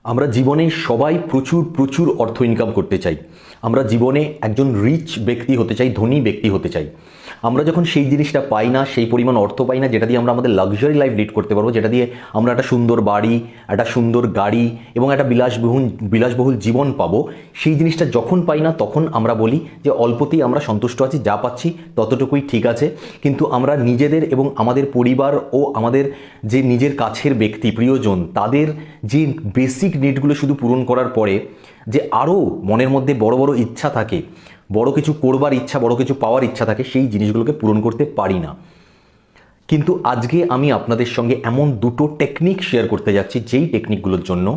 আমরা জীবনে সবাই প্রচুর প্রচুর অর্থ ইনকাম করতে চাই। আমরা জীবনে একজন রিচ ব্যক্তি হতে চাই, ধনী ব্যক্তি হতে চাই। আমরা যখন সেই জিনিসটা পাই না, সেই পরিমাণ অর্থ পাই না যেটা দিয়ে আমরা আমাদের লাক্সারি লাইফ লিড করতে পারবো, যেটা দিয়ে আমরা একটা সুন্দর বাড়ি, একটা সুন্দর গাড়ি এবং একটা বিলাসবহুল জীবন পাবো, সেই জিনিসটা যখন পাই না তখন আমরা বলি যে অল্পতেই আমরা সন্তুষ্ট আছি, যা পাচ্ছি ততটুকুই ঠিক আছে। কিন্তু আমরা নিজেদের এবং আমাদের পরিবার ও আমাদের যে নিজের কাছের ব্যক্তি, প্রিয়জন, তাদের যে বেসিক নিডগুলো শুধু পূরণ করার পরে যে আরও মনের মধ্যে বড় বড় ইচ্ছা থাকে, বড় কিছু করবার ইচ্ছা, বড় কিছু পাওয়ার ইচ্ছা থাকে, সেই জিনিসগুলোকে পূরণ করতে পারি না। কিন্তু আজকে আমি আপনাদের সঙ্গে এমন দুটো টেকনিক শেয়ার করতে যাচ্ছি, যেই টেকনিকগুলোর জন্য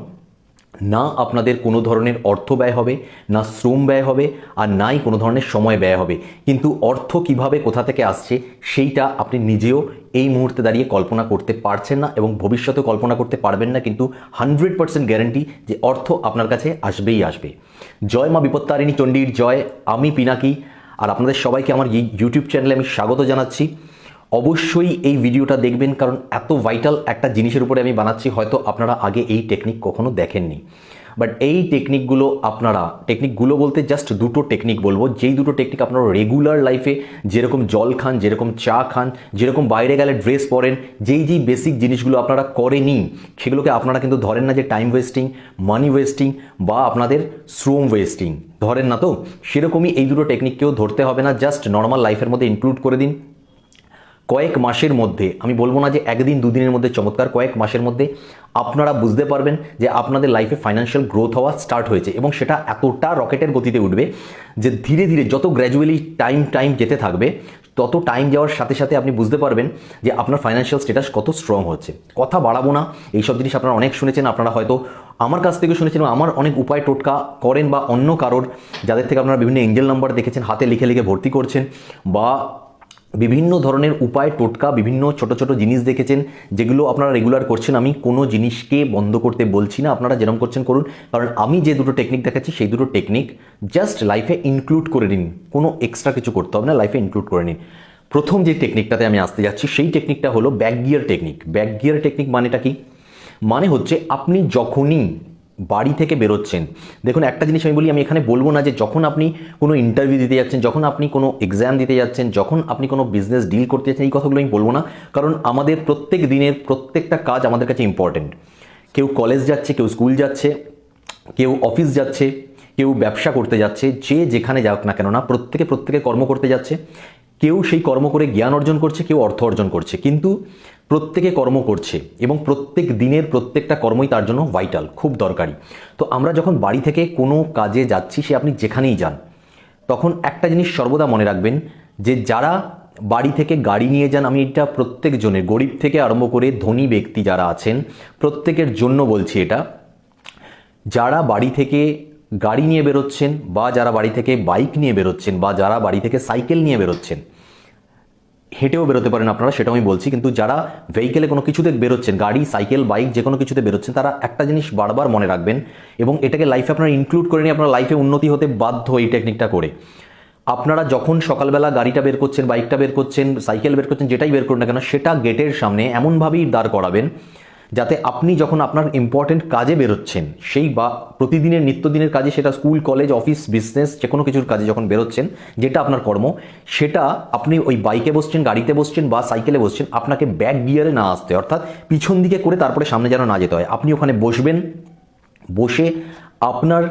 না আপনাদের কোনো ধরনের অর্থ ব্যয় হবে, না শ্রম ব্যয় হবে, আর নাই কোনো ধরনের সময় ব্যয় হবে। কিন্তু অর্থ কিভাবে কোথা থেকে আসছে সেইটা আপনি নিজেও এই মুহূর্তে দাঁড়িয়ে কল্পনা করতে পারছেন না এবং ভবিষ্যতে কল্পনা করতে পারবেন না, কিন্তু 100% গ্যারান্টি যে অর্থ আপনার কাছে আসবেই আসবে। জয় মা বিপত্তারিণী চণ্ডীর জয়। আমি পিনাকি, আর আপনাদের সবাইকে আমার ইউটিউব চ্যানেলে আমি স্বাগত জানাচ্ছি। অবশ্যই এই ভিডিওটা দেখবেন, কারণ এত ভাইটাল একটা জিনিসের উপরে আমি বানাচ্ছি। হয়তো আপনারা আগে এই টেকনিক কখনো দেখেননি, বাট এই টেকনিকগুলো বলতে জাস্ট দুটো টেকনিক বলবো, যেই দুটো টেকনিক আপনারা রেগুলার লাইফে যেরকম জল খান, যেরকম চা খান, যেরকম বাইরে গেলে ড্রেস পরেন, যেই বেসিক জিনিসগুলো আপনারা করেনি, সেগুলোকে আপনারা কিন্তু ধরেন না যে টাইম ওয়েস্টিং, মানি ওয়েস্টিং বা আপনাদের শ্রম ওয়েস্টিং, ধরেন না। তো সেরকমই এই দুটো টেকনিককেও ধরতে হবে না, জাস্ট নর্মাল লাইফের মধ্যে ইনক্লুড করে দিন। কয়েক মাসের মধ্যে, আমি বলবো না যে একদিন দুদিনের মধ্যে চমৎকার, কয়েক মাসের মধ্যে আপনারা বুঝতে পারবেন যে আপনাদের লাইফে ফাইন্যান্সিয়াল গ্রোথ হওয়া স্টার্ট হয়েছে। এবং সেটা এতটা রকেটের গতিতে উঠবে যে ধীরে ধীরে যত গ্র্যাজুয়ালি টাইম যেতে থাকবে, তত টাইম যাওয়ার সাথে সাথে আপনি বুঝতে পারবেন যে আপনার ফাইন্যান্সিয়াল স্ট্যাটাস কত স্ট্রং হচ্ছে। কথা বাড়াবো না, এইসব জিনিস আপনারা অনেক শুনেছেন, আপনারা হয়তো আমার কাছ থেকে শুনেছেন, আমার অনেক উপায় টোটকা করেন, বা অন্য কারোর যাদের থেকে আপনারা বিভিন্ন এঞ্জেল নাম্বার দেখেছেন, হাতে লিখে লিখে ভর্তি করছেন, বা বিভিন্ন ধরনের উপায় টোটকা, বিভিন্ন ছোট ছোট জিনিস দেখেছেন যেগুলো আপনারা রেগুলার করছেন। আমি কোনো জিনিসকে বন্ধ করতে বলছি না, আপনারা যেরকম করছেন করুন, কারণ আমি যে দুটো টেকনিক দেখাচ্ছি সেই দুটো টেকনিক জাস্ট লাইফে ইনক্লুড করে নিন, কোনো এক্সট্রা কিছু করতে হবে না, লাইফে ইনক্লুড করে নিন। প্রথম যে টেকনিকটাতে আমি আসতে যাচ্ছি সেই টেকনিকটা হলো back gear technique. Back gear technique মানেটা কি? মানে হচ্ছে আপনি যখনই বাড়ি থেকে বেরোচ্ছেন, দেখুন একটা জিনিস আমি বলি, আমি এখানে বলবো না যে যখন আপনি কোনো ইন্টারভিউ দিতে যাচ্ছেন, যখন আপনি কোনো এক্সাম দিতে যাচ্ছেন, যখন আপনি কোনো বিজনেস ডিল করতে যাচ্ছেন, এই কথাগুলো আমি বলবো না, কারণ আমাদের প্রত্যেক দিনের প্রত্যেকটা কাজ আমাদের কাছে ইম্পর্টেন্ট। কেউ কলেজ যাচ্ছে, কেউ স্কুল যাচ্ছে, কেউ অফিস যাচ্ছে, কেউ ব্যবসা করতে যাচ্ছে, যে যেখানে যাক না কেন না, প্রত্যেকে কর্ম করতে যাচ্ছে। কেউ সেই কর্ম করে জ্ঞান অর্জন করছে, কেউ অর্থ অর্জন করছে, কিন্তু প্রত্যেকে কর্ম করছে এবং প্রত্যেক দিনের প্রত্যেকটা কর্মই তার জন্য ভাইটাল, খুব দরকারি। তো আমরা যখন বাড়ি থেকে কোনো কাজে যাচ্ছি, সে আপনি যেখানেই যান, তখন একটা জিনিস সর্বদা মনে রাখবেন যে যারা বাড়ি থেকে গাড়ি নিয়ে যান, আমি এটা প্রত্যেকজনের, গরিব থেকে আরম্ভ করে ধনী ব্যক্তি যারা আছেন প্রত্যেকের জন্য বলছি এটা, যারা বাড়ি থেকে গাড়ি নিয়ে বেরোচ্ছেন, বা যারা বাড়ি থেকে বাইক নিয়ে বেরোচ্ছেন, বা যারা বাড়ি থেকে সাইকেল নিয়ে বেরোচ্ছেন, হেঁটেও বেরোতে পারেন আপনারা, সেটা আমি বলছি, কিন্তু যারা ভেহিকেলে কোনো কিছুতে বেরোচ্ছেন, গাড়ি, সাইকেল, বাইক, যে কোনো কিছুতে বেরোচ্ছেন, তারা একটা জিনিস বারবার মনে রাখবেন এবং এটাকে লাইফে আপনারা ইনক্লুড করে নিয়ে আপনার লাইফে উন্নতি হতে বাধ্য এই টেকনিকটা করে। আপনারা যখন সকালবেলা গাড়িটা বের করছেন, বাইকটা বের করছেন, সাইকেল বের করছেন, যেটাই বের করুন না কেন, সেটা গেটের সামনে এমনভাবেই দাঁড় করাবেন যাতে আপনি যখন আপনার ইম্পর্টেন্ট কাজে বেরোচ্ছেন, সেই বা প্রতিদিনের নিত্যদিনের কাজে, সেটা স্কুল, কলেজ, অফিস, বিজনেস, যে কোনো কিছুর কাজে যখন বেরোচ্ছেন, যেটা আপনার কর্ম, সেটা আপনি ওই বাইকে বসছেন, গাড়িতে বসছেন বা সাইকেলে বসছেন, আপনাকে ব্যাক গিয়ারে না আসতে, অর্থাৎ পিছন দিকে করে তারপরে সামনে যেন না যেতে হয়। আপনি ওখানে বসবেন, বসে আপনার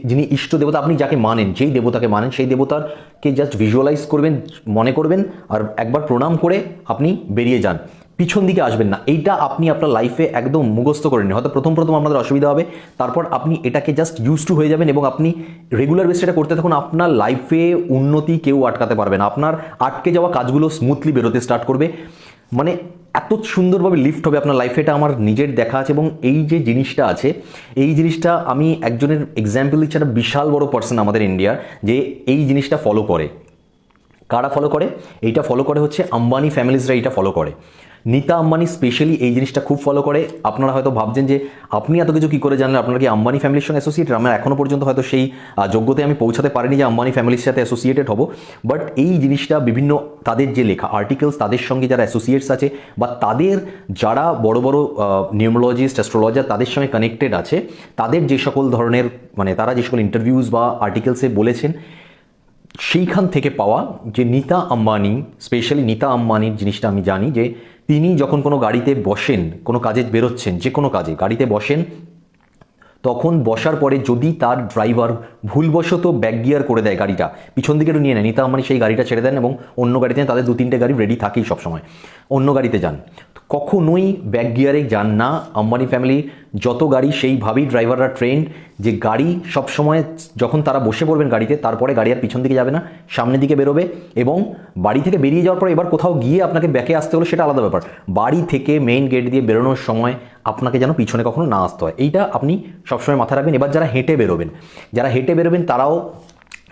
যিনি ইষ্ট দেবতা, আপনি যাকে মানেন, যেই দেবতাকে মানেন, সেই দেবতারকে জাস্ট ভিজুয়ালাইজ করবেন, মনে করবেন, আর একবার প্রণাম করে আপনি বেরিয়ে যান, পিছন দিকে আসবেন না। এইটা আপনি আপনার লাইফে একদম মুখস্থ করে নিন। হয়তো প্রথম আপনাদের অসুবিধা হবে, তারপর আপনি এটাকে জাস্ট ইউজ টু হয়ে যাবেন এবং আপনি রেগুলার বেসে এটা করতে থাকুন। আপনার লাইফে উন্নতি কেউ আটকাতে পারবে না, আপনার আটকে যাওয়া কাজগুলো স্মুথলি বেরোতে স্টার্ট করবে, মানে এত সুন্দরভাবে লিফট হবে আপনার লাইফে। এটা আমার নিজের দেখা আছে এবং এই যে জিনিসটা আছে, এই জিনিসটা আমি একজনের এক্সাম্পল দিচ্ছি, একটা বিশাল বড় পার্সন আমাদের ইন্ডিয়ার, যে এই জিনিসটা ফলো করে। কারা ফলো করে? এইটা ফলো করে হচ্ছে আম্বানি ফ্যামিলিজরা, এইটা ফলো করে। নীতা আম্বানি স্পেশালি এই জিনিসটা খুব ফলো করে। আপনারা হয়তো ভাবছেন যে আপনি এত কিছু কী করে জানলেন, আপনারা কি আম্বানি ফ্যামিলির সঙ্গে অ্যাসোসিয়েটেড? আমরা এখনও পর্যন্ত হয়তো সেই যোগ্যতায় আমি পৌঁছাতে পারিনি যে আম্বানি ফ্যামিলির সাথে অ্যাসোসিয়েটেড হব, বাট এই জিনিসটা বিভিন্ন তাদের যে লেখা আর্টিকেলস, তাদের সঙ্গে যারা অ্যাসোসিয়েটস আছে বা তাদের যারা বড় বড় নিউমোলজিস্ট, অ্যাস্ট্রোলজার তাদের সঙ্গে কানেক্টেড আছে, তাদের যে সকল ধরনের মানে তারা যে সকল ইন্টারভিউজ বা আর্টিকেলসে বলেছেন, সেইখান থেকে পাওয়া যে নীতা আম্বানি, স্পেশালি নীতা আম্বানির জিনিসটা আমি জানি যে তিনি যখন কোনো গাড়িতে বসেন, কোনো কাজে বেরোচ্ছেন, যে কোনো কাজে গাড়িতে বসেন, তখন বসার পরে যদি তার ড্রাইভার ভুলবশত ব্যাক গিয়ার করে দেয়, গাড়িটা পিছন দিকে নিয়ে নেয়, নীতা আম্বানি সেই গাড়িটা ছেড়ে দেন এবং অন্য গাড়িতে, তাদের 2-3টে গাড়ি রেডি থাকেই সবসময়, অন্য গাড়িতে যান। কখনোই ব্যাক গিয়ারে যান না। আম্বানি ফ্যামিলি যত গাড়ি সেইভাবেই ড্রাইভাররা ট্রেন্ড যে গাড়ি সবসময় যখন তারা বসে পড়বেন গাড়িতে, তারপরে গাড়ি আর পিছন দিকে যাবে না, সামনের দিকে বেরোবে এবং বাড়ি থেকে বেরিয়ে যাওয়ার পর এবার কোথাও গিয়ে আপনাকে ব্যাকে আসতে হলো সেটা আলাদা ব্যাপার, বাড়ি থেকে মেইন গেট দিয়ে বেরোনোর সময় আপনাকে যেন পিছনে কখনো না আসতে হয়, এইটা আপনি সবসময় মাথায় রাখবেন। এবার যারা হেঁটে বেরোবেন তারাও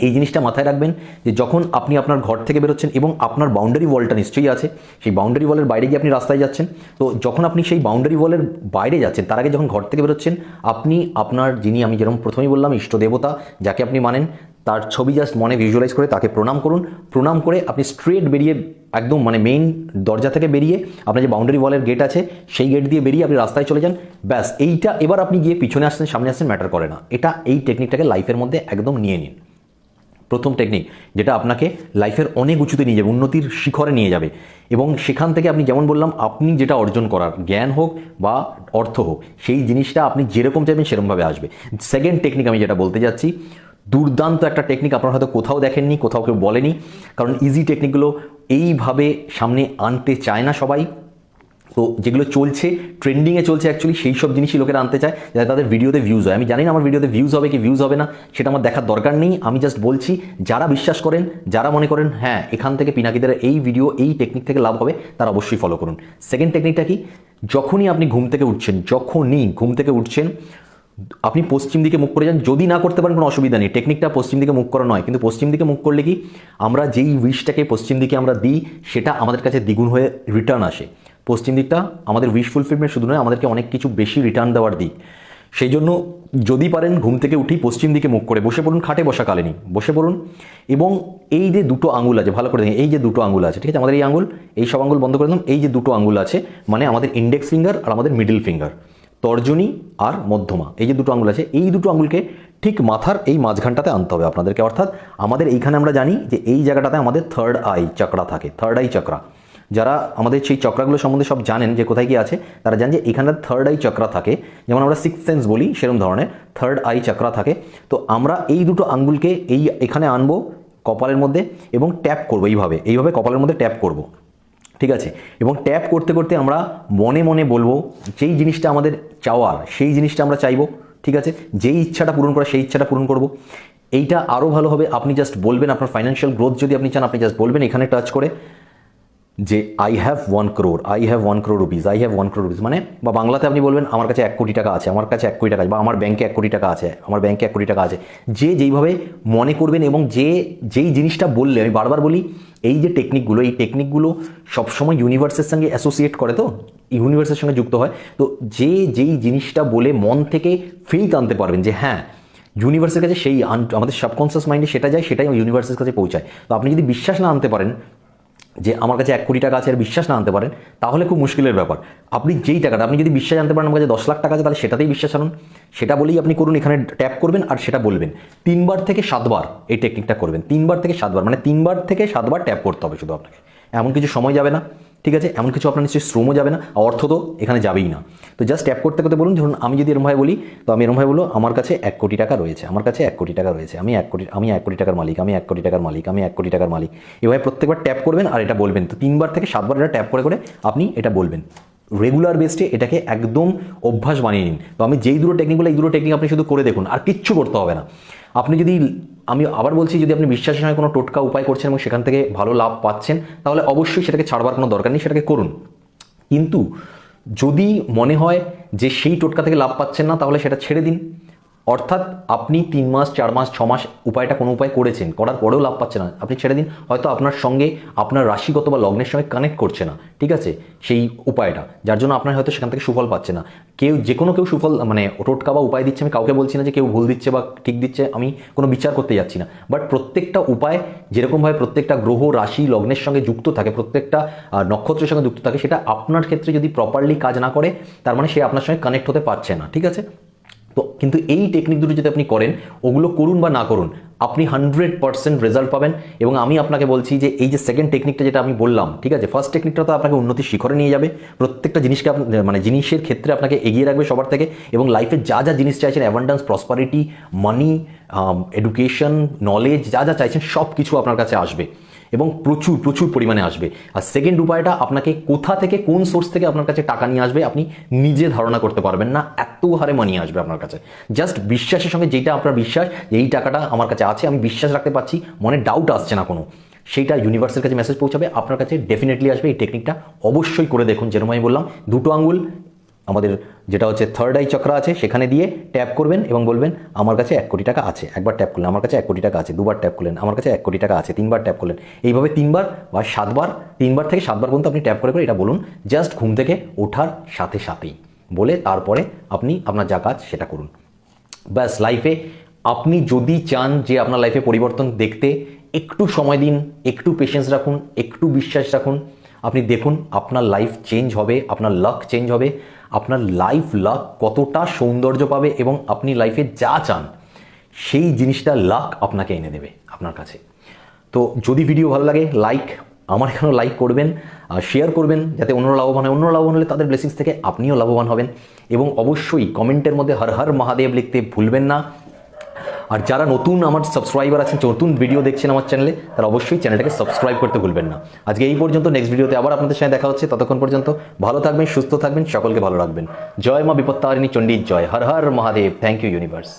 এই জিনিসটা মাথায় রাখবেন যে যখন আপনি আপনার ঘর থেকে বেরোচ্ছেন এবং আপনার বাউন্ডারি ওয়ালটা নিশ্চয়ই আছে, সেই বাউন্ডারি ওয়ালের বাইরে গিয়ে আপনি রাস্তায় যাচ্ছেন, তো যখন আপনি সেই বাউন্ডারি ওয়ালের বাইরে যাচ্ছেন তার আগে যখন ঘর থেকে বেরোচ্ছেন, আপনি আপনার যিনি, আমি যেরকম প্রথমেই বললাম, ইষ্ট দেবতা যাকে আপনি মানেন, তার ছবি জাস্ট মনে ভিজুয়ালাইজ করে তাকে প্রণাম করুন। প্রণাম করে আপনি স্ট্রেট বেরিয়ে একদম মানে মেইন দরজা থেকে বেরিয়ে আপনার যে বাউন্ডারি ওয়ালের গেট আছে সেই গেট দিয়ে বেরিয়ে আপনি রাস্তায় চলে যান, ব্যাস। এইটা এবার আপনি গিয়ে পিছনে আসছেন সামনে আসছেন ম্যাটার করে না, এটা এই টেকনিকটাকে লাইফের মধ্যে একদম নিয়ে নিন। প্রথম টেকনিক যেটা আপনাকে লাইফের অনেক উঁচুতে নিয়ে যাবে, উন্নতির শিখরে নিয়ে যাবে এবং সেখান থেকে আপনি যেমন বললাম আপনি যেটা অর্জন করার, জ্ঞান হোক বা অর্থ হোক, সেই জিনিসটা আপনি যেরকম চাইবেন সেরকমভাবে আসবে। সেকেন্ড টেকনিক আমি যেটা বলতে যাচ্ছি, দুর্দান্ত একটা টেকনিক, আপনারা হয়তো কোথাও দেখেননি, কোথাও কেউ বলেনি, কারণ ইজি টেকনিকগুলো এইভাবে সামনে আনতে চায় না সবাই। তো যেগুলো চলছে, ট্রেন্ডিংয়ে চলছে অ্যাকচুয়ালি, সেই সব জিনিসই লোকেরা আনতে চায় যাতে তাদের ভিডিওতে ভিউজ হয়। আমি জানি না আমার ভিডিওতে ভিউজ হবে কি ভিউজ হবে না, সেটা আমার দেখার দরকার নেই। আমি জাস্ট বলছি, যারা বিশ্বাস করেন, যারা মনে করেন হ্যাঁ এখান থেকে পিনাকিদের এই ভিডিও, এই টেকনিক থেকে লাভ হবে, তারা অবশ্যই ফলো করুন। সেকেন্ড টেকনিকটা কি, যখনই আপনি ঘুম থেকে উঠছেন আপনি পশ্চিম দিকে মুখ করে যান। যদি না করতে পারেন কোনো অসুবিধা নেই, টেকনিকটা পশ্চিম দিকে মুখ করা নয়, কিন্তু পশ্চিম দিকে মুখ করলে কি, আমরা যেই উইশটাকে পশ্চিম দিকে আমরা দিই সেটা আমাদের কাছে দ্বিগুণ হয়ে রিটার্ন আসে। পশ্চিম দিকটা আমাদের উইশ ফুলফিলমেন্ট শুধু নয়, আমাদেরকে অনেক কিছু বেশি রিটার্ন দেওয়ার দিক। সেই জন্য যদি পারেন ঘুম থেকে উঠি পশ্চিম দিকে মুখ করে বসে পড়ুন, খাটে বসাকালীনই বসে পড়ুন এবং এই যে দুটো আঙুল আছে, ভালো করে দেখুন, এই যে দুটো আঙুল আছে, ঠিক আছে, আমাদের এই আঙুল, এই সব আঙুল বন্ধ করে দিলাম, এই যে দুটো আঙুল আছে মানে আমাদের ইন্ডেক্স ফিঙ্গার আর আমাদের মিডল ফিঙ্গার, তর্জনী আর মধ্যমা, এই যে দুটো আঙুল আছে, এই দুটো আঙুলকে ঠিক মাথার এই মাঝখানটাতে আনতে হবে আপনাদেরকে। অর্থাৎ আমাদের এইখানে আমরা জানি যে এই জায়গাটাতে আমাদের থার্ড আই চাকরা থাকে, থার্ড আই চাকরা। যারা আমাদের সেই চক্রাগুলো সম্বন্ধে সব জানেন যে কোথায় কি আছে, তারা জানেন যে এখানে থার্ড আই চক্রা থাকে, যেমন আমরা সিক্স সেন্স বলি সেরকম ধরনের থার্ড আই চক্রা থাকে। তো আমরা এই দুটো আঙ্গুলকে এখানে আনবো কপালের মধ্যে এবং ট্যাপ করবো, এইভাবে কপালের মধ্যে ট্যাপ করব, ঠিক আছে। এবং ট্যাপ করতে করতে আমরা মনে মনে বলবো যেই জিনিসটা আমাদের চাওয়ার সেই জিনিসটা আমরা চাইবো, ঠিক আছে, যেই ইচ্ছাটা পূরণ করা সেই ইচ্ছাটা পূরণ করব। এইটা আরও ভালো হবে, আপনি জাস্ট বলবেন আপনার ফাইন্যান্সিয়াল গ্রোথ যদি আপনি চান, আপনি জাস্ট বলবেন এখানে টাচ করে যে I have 1 crore, I have 1 crore rupees, I have 1 crore rupees, মানে বা বাংলাতে আপনি বলবেন আমার কাছে 1 কোটি টাকা আছে, আমার কাছে 1 কোটি টাকা আছে, বা আমার ব্যাংকে 1 কোটি টাকা আছে, আমার ব্যাংকে 1 কোটি টাকা আছে। যে যেইভাবে মনে করবেন এবং যেই জিনিসটা বললে, আমি বারবার বলি এই যে টেকনিকগুলো, এই টেকনিকগুলো সবসময় ইউনিভার্সের সঙ্গে অ্যাসোসিয়েট করে, তো ইউনিভার্সের সঙ্গে যুক্ত হয়। তো যেই জিনিসটা বলে মন থেকে ফেইথ আনতে পারবেন যে হ্যাঁ ইউনিভার্সের কাছে সেই আমাদের সাবকনসিয়াস মাইন্ডে সেটা যায়, সেটাই ইউনিভার্সের কাছে পৌঁছায়। তো আপনি যদি বিশ্বাস না আনতে পারেন যে আমার কাছে 1 কোটি টাকা আছে আর বিশ্বাস না আনতে পারেন, তাহলে খুব মুশকিলের ব্যাপার। আপনি যেই টাকাটা, আপনি যদি বিশ্বাস আনতে পারেন আমার কাছে 10 লাখ টাকা আছে, তাহলে সেটাতেই বিশ্বাস আনুন, সেটা বলেই আপনি করুন। এখানে ট্যাপ করবেন আর সেটা বলবেন 3 বার থেকে 7 বার, এই টেকনিকটা করবেন 3 বার থেকে 7 বার, মানে 3 বার থেকে 7 বার ট্যাপ করতে হবে শুধু আপনাকে। এমন কিছু সময় যাবে না, ঠিক আছে, এমন কিছু আপনার নিশ্চয়ই শ্রমও যাবে না, অর্থ তো এখানে যাবেই না। তো জাস্ট ট্যাপ করতে করতে বলুন, ধরুন আমি যদি এরমভাবে বলি, তো আমি এরমভাবে বলবো আমার কাছে 1 কোটি টাকা রয়েছে, আমার কাছে 1 কোটি টাকা রয়েছে, আমি 1 কোটি টাকার মালিক, আমি 1 কোটি টাকার মালিক, আমি 1 কোটি টাকার মালিক। এভাবে প্রত্যেকবার ট্যাপ করবেন আর এটা বলবেন। তো 3 বার থেকে 7 বার এটা ট্যাপ করে করে আপনি এটা বলবেন। রেগুলার বেসে এটাকে একদম অভ্যাস বানিয়ে নিন। তো আমি যেই দুটো টেকনিক বলে, এই দুটো টেকনিক আপনি শুধু করে দেখুন, আর কিচ্ছু করতে হবে না। আপনি যদি, আমি আবার বলছি, যদি আপনি বিশ্বাসের সঙ্গে কোনো টোটকা উপায় করছেন এবং সেখান থেকে ভালো লাভ পাচ্ছেন, তাহলে অবশ্যই সেটাকে ছাড়বার কোনো দরকার নেই, সেটাকে করুন। কিন্তু যদি মনে হয় যে সেই টোটকা থেকে লাভ পাচ্ছেন না, তাহলে সেটা ছেড়ে দিন। অর্থাৎ আপনি 3 মাস 4 মাস 6 মাস উপায়টা কোনো উপায় করেছেন, করার পরেও লাভ পাচ্ছে না, আপনি ছেড়ে দিন। হয়তো আপনার সঙ্গে আপনার রাশিগত বা লগ্নের সঙ্গে কানেক্ট করছে না, ঠিক আছে, সেই উপায়টা, যার জন্য আপনার হয়তো সেখান থেকে সুফল পাচ্ছে না। যে কোনো কেউ সুফল মানে টোটকা বা উপায় দিচ্ছে, আমি কাউকে বলছি না যে কেউ ভুল দিচ্ছে বা ঠিক দিচ্ছে, আমি কোনো বিচার করতে যাচ্ছি না। বাট প্রত্যেকটা উপায় যেরকমভাবে প্রত্যেকটা গ্রহ রাশি লগ্নের সঙ্গে যুক্ত থাকে, প্রত্যেকটা নক্ষত্রের সঙ্গে যুক্ত থাকে, সেটা আপনার ক্ষেত্রে যদি প্রপারলি কাজ না করে, তার মানে সে আপনার সঙ্গে কানেক্ট হতে পারছে না, ঠিক আছে। তো কিন্তু এই টেকনিক দুটো যদি আপনি করেন, ওগুলো করুন বা না করুন, আপনি 100% রেজাল্ট পাবেন। এবং আমি আপনাকে বলছি যে এই যে সেকেন্ড টেকনিকটা যেটা আমি বললাম, ঠিক আছে, ফার্স্ট টেকনিকটা তো আপনাকে উন্নতির শিখরে নিয়ে যাবে, প্রত্যেকটা জিনিসকে মানে জিনিসের ক্ষেত্রে আপনাকে এগিয়ে রাখবে সবার থেকে, এবং লাইফে যা যা জিনিস চাইছেন, অ্যাবান্ডেন্স, প্রসপারিটি, মানি, এডুকেশন, নলেজ, যা যা চাইছেন সব কিছু আপনার কাছে আসবে এবং প্রচুর প্রচুর পরিমাণে আসবে। আর সেকেন্ড উপায়টা, আপনাকে কোথা থেকে কোন সোর্স থেকে আপনার কাছে টাকা নিয়ে আসবে আপনি নিজে ধারণা করতে পারবেন না, এত হারে মানি আসবে আপনার কাছে। জাস্ট বিশ্বাসের সঙ্গে, যেটা আপনার বিশ্বাস যে এই টাকাটা আমার কাছে আছে, আমি বিশ্বাস রাখতে পারছি, মনে ডাউট আসছে না কোনো, সেইটা ইউনিভার্সের কাছে মেসেজ পৌঁছাবে, আপনার কাছে ডেফিনেটলি আসবে। এই টেকনিকটা অবশ্যই করে দেখুন। যেরকম আমি বললাম, দুটো আঙ্গুল আমাদের যেটা হচ্ছে থার্ড আই চক্র আছে, সেখানে দিয়ে ট্যাপ করবেন এবং বলবেন আমার কাছে 1 কোটি টাকা আছে। একবার ট্যাপ করলেন, আমার কাছে 1 কোটি টাকা আছে। দুবার ট্যাপ করলেন, আমার কাছে 1 কোটি টাকা আছে। 3বার ট্যাপ করলেন, এইভাবে 3বার বা 7বার, 3বার থেকে 7বার পর্যন্ত আপনি ট্যাপ করে এটা বলুন, জাস্ট ঘুম থেকে ওঠার সাথে সাথেই বলে, তারপরে আপনি আপনার যা কাজ সেটা করুন। ব্যাস, লাইফে আপনি যদি চান যে আপনার লাইফে পরিবর্তন দেখতে, একটু সময় দিন, একটু পেশেন্স রাখুন, একটু বিশ্বাস রাখুন, আপনি দেখুন আপনার লাইফ চেঞ্জ হবে, আপনার লাক চেঞ্জ হবে, আপনার লাইফ লাক কতটা সৌন্দর্য পাবে, এবং আপনি লাইফে যা চান সেই জিনিসটা লাক আপনাকে এনে দেবে আপনার কাছে। তো যদি ভিডিও ভালো লাগে, আমার এখানেও লাইক করবেন, শেয়ার করবেন, যাতে অন্যরা লাভবান হয়। অন্যরা লাভবান হলে তাদের ব্লেসিংস থেকে আপনিও লাভবান হবেন। এবং অবশ্যই কমেন্টের মধ্যে হর হর মহাদেব লিখতে ভুলবেন না। আর যারা নতুন আমার সাবস্ক্রাইবার আছেন, নতুন ভিডিও দেখছেন আমার চ্যানেলে, তারা অবশ্যই চ্যানেলটাকে সাবস্ক্রাইব করতে ভুলবেন না। আজকে এই পর্যন্ত, নেক্সট ভিডিওতে আবার আপনাদের সাথে দেখা হচ্ছে। ততক্ষণ পর্যন্ত ভালো থাকবেন, সুস্থ থাকবেন, সকলকে ভালো রাখবেন। জয় মা বিপত্তারিণী চণ্ডীর জয়। হর হর মহাদেব। Thank you universe.